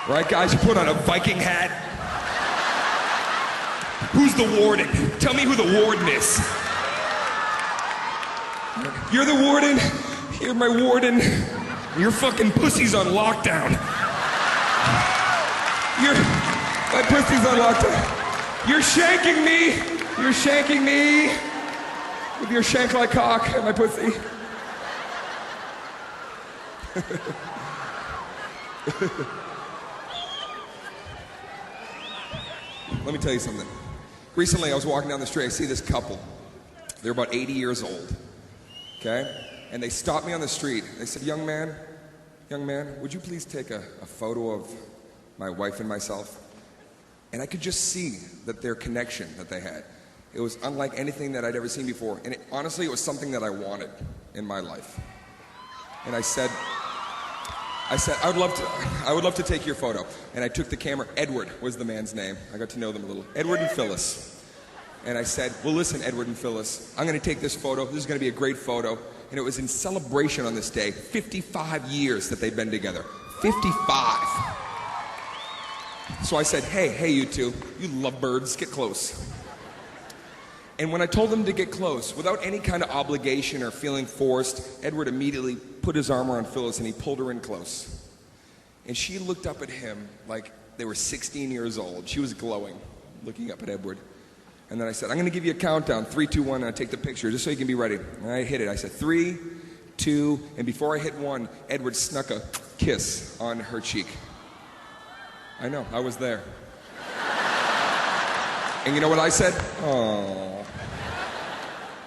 Right, guys? You put on a Viking hat. Who's the warden? Tell me who the warden is. You're the warden. You're my warden. Your fucking pussy's on lockdown. My pussy's on lockdown. You're shanking me. You're shanking me with your shank-like cock at my pussy. Let me tell you something. Recently, I was walking down the street. I see this couple. They're about 80 years old. Okay? And they stopped me on the street. They said, young man, would you please take a photo of my wife and myself? And I could just see that their connection that they had. It was unlike anything that I'd ever seen before. And honestly, it was something that I wanted in my life. And I said, I would love to take your photo. And I took the camera. Edward was the man's name. I got to know them a little. Edward and Phyllis. And I said, well, listen, Edward and Phyllis, I'm going to take this photo. This is going to be a great photo. And it was in celebration on this day, 55 years that they'd been together. 55. So I said, hey, you two, you lovebirds, get close. And when I told them to get close, without any kind of obligation or feeling forced, Edward immediately put his arm around Phyllis and he pulled her in close. And she looked up at him like they were 16 years old. She was glowing, looking up at Edward. And then I said, I'm going to give you a countdown, 3, 2, 1, and I take the picture, just so you can be ready. And I hit it. I said, 3, 2, and before I hit 1, Edward snuck a kiss on her cheek. I know, I was there. And you know what I said? Oh.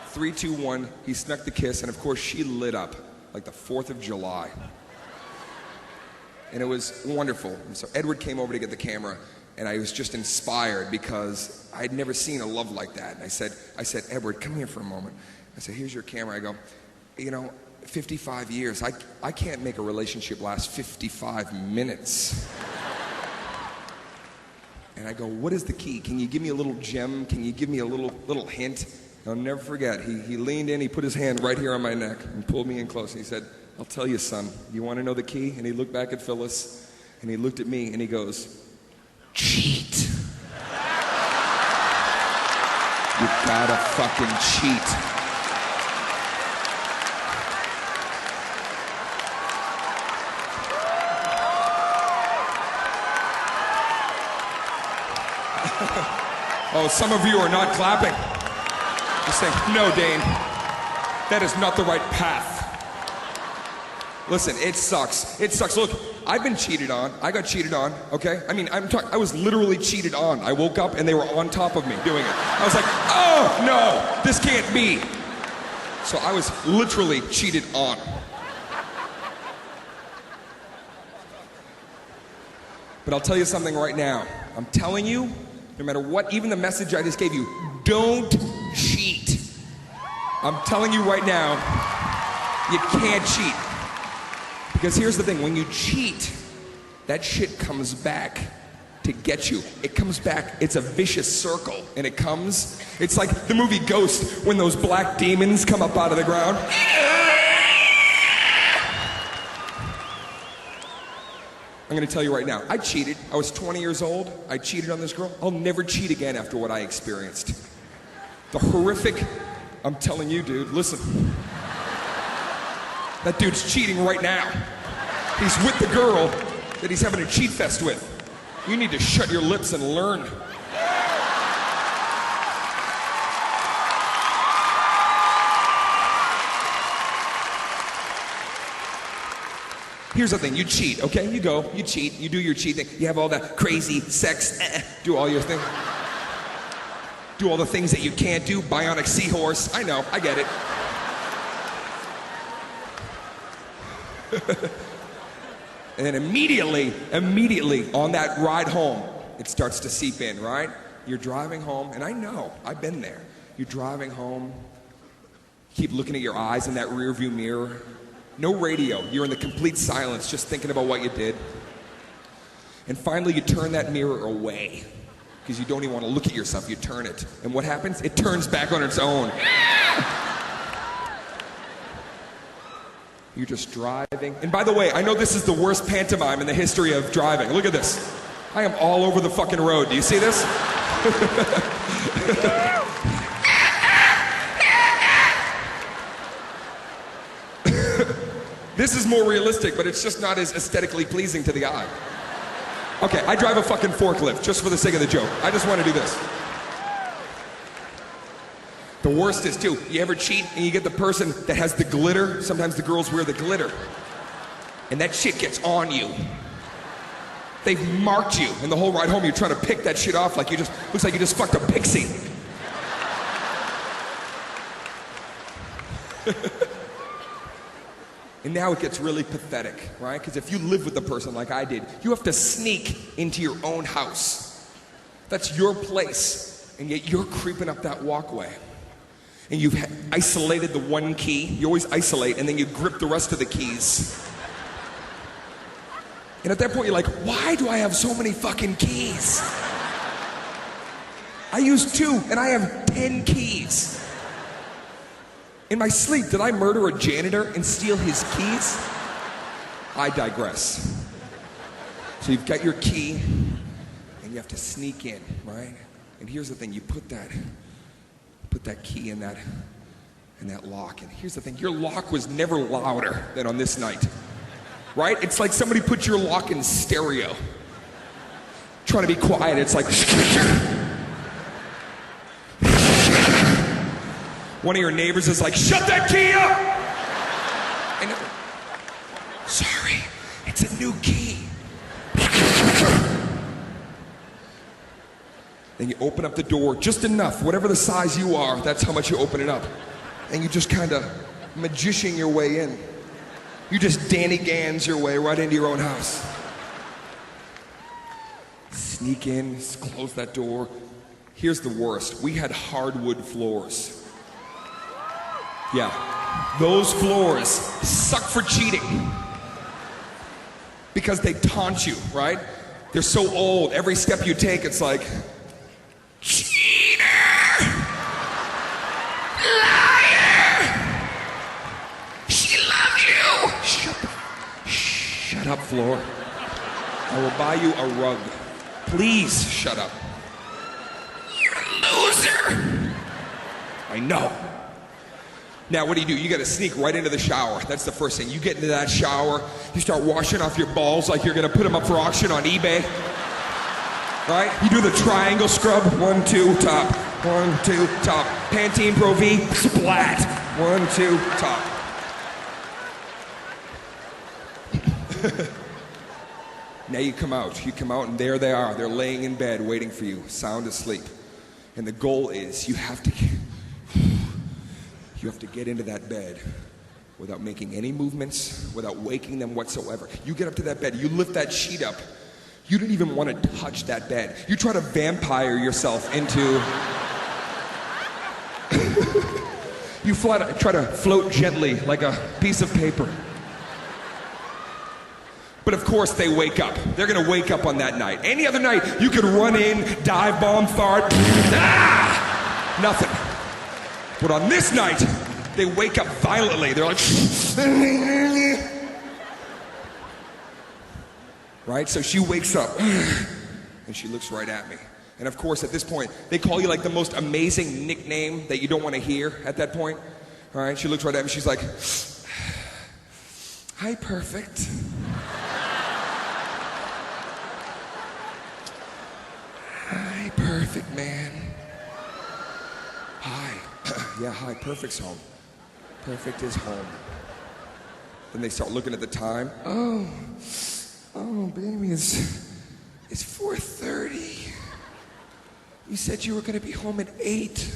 3, 2, 1, he snuck the kiss, and of course she lit up like the 4th of July. And it was wonderful. And so Edward came over to get the camera, and I was just inspired because I'd never seen a love like that. And I said, Edward, come here for a moment. I said, here's your camera. I go, 55 years, I can't make a relationship last 55 minutes. And I go, what is the key? Can you give me a little gem? Can you give me a little hint? I'll never forget. He leaned in, he put his hand right here on my neck and pulled me in close. And he said, I'll tell you, son, you want to know the key? And he looked back at Phyllis, and he looked at me, and he goes, cheat. You gotta fucking cheat. Oh, some of you are not clapping. You're saying, no, Dane, that is not the right path. Listen, it sucks. It sucks. Look, I've been cheated on. I got cheated on, okay? I mean, I was literally cheated on. I woke up and they were on top of me doing it. I was like, oh, no, this can't be. So I was literally cheated on. But I'll tell you something right now. I'm telling you, no matter what, even the message I just gave you, don't cheat. I'm telling you right now, you can't cheat. Because here's the thing, when you cheat, that shit comes back to get you. It comes back, it's a vicious circle, and it's like the movie Ghost, when those black demons come up out of the ground. I'm gonna tell you right now, I cheated. I was 20 years old. I cheated on this girl. I'll never cheat again after what I experienced. The horrific, I'm telling you, dude, listen. That dude's cheating right now. He's with the girl that he's having a cheat fest with. You need to shut your lips and learn. Here's the thing, you cheat, okay? You go, you cheat, you do your cheat thing. You have all that crazy sex, do all your thing. Do all the things that you can't do, bionic seahorse. I know, I get it. And then immediately on that ride home, it starts to seep in, right? You're driving home, and I know, I've been there. You're driving home, keep looking at your eyes in that rearview mirror. No radio, you're in the complete silence, just thinking about what you did. And finally you turn that mirror away, because you don't even want to look at yourself, you turn it. And what happens? It turns back on its own. You're just driving. And by the way, I know this is the worst pantomime in the history of driving. Look at this. I am all over the fucking road. Do you see this? This is more realistic, but it's just not as aesthetically pleasing to the eye. Okay, I drive a fucking forklift just for the sake of the joke. I just want to do this. The worst is, too, you ever cheat and you get the person that has the glitter? Sometimes the girls wear the glitter. And that shit gets on you. They've marked you, and the whole ride home you're trying to pick that shit off like looks like you just fucked a pixie. And now it gets really pathetic, right? Because if you live with the person like I did, you have to sneak into your own house. That's your place, and yet you're creeping up that walkway. And you've isolated the one key. You always isolate, and then you grip the rest of the keys. And at that point, you're like, why do I have so many fucking keys? I use 2, and I have 10 keys. In my sleep, did I murder a janitor and steal his keys? I digress. So you've got your key, and you have to sneak in, right? And here's the thing, you put that key in that lock. And here's the thing, your lock was never louder than on this night. Right? It's like somebody put your lock in stereo. Trying to be quiet, it's like one of your neighbors is like, shut that key up! And sorry, it's a new key. Then you open up the door just enough, whatever the size you are, that's how much you open it up. And you just kind of magician your way in. You just Danny Gans your way right into your own house. Sneak in, close that door. Here's the worst. We had hardwood floors. Yeah, those floors suck for cheating. Because they taunt you, right? They're so old, every step you take, it's like, cheater! Liar! She loves you! Shut up, floor. I will buy you a rug. Please shut up. You're a loser. I know. Now, what do? You gotta sneak right into the shower. That's the first thing. You get into that shower, you start washing off your balls like you're gonna put them up for auction on eBay. Right? You do the triangle scrub. 1, 2, top. 1, 2, top. Pantene Pro V, splat. 1, 2, top. Now you come out, and there they are. They're laying in bed waiting for you, sound asleep. And the goal is you have to get into that bed without making any movements, without waking them whatsoever. You get up to that bed, you lift that sheet up. You don't even want to touch that bed. You try to vampire yourself into... You try to float gently like a piece of paper. But of course they wake up. They're gonna wake up on that night. Any other night, you could run in, dive bomb, fart, nothing. But on this night, they wake up violently. They're like, right? So she wakes up, and she looks right at me. And of course, at this point, they call you like the most amazing nickname that you don't want to hear at that point. All right? She looks right at me. She's like, hi, perfect. Hi, perfect, man. Hi. Yeah, hi, perfect's home. Perfect is home. Then they start looking at the time. Oh, baby, it's 4:30. You said you were going to be home at 8.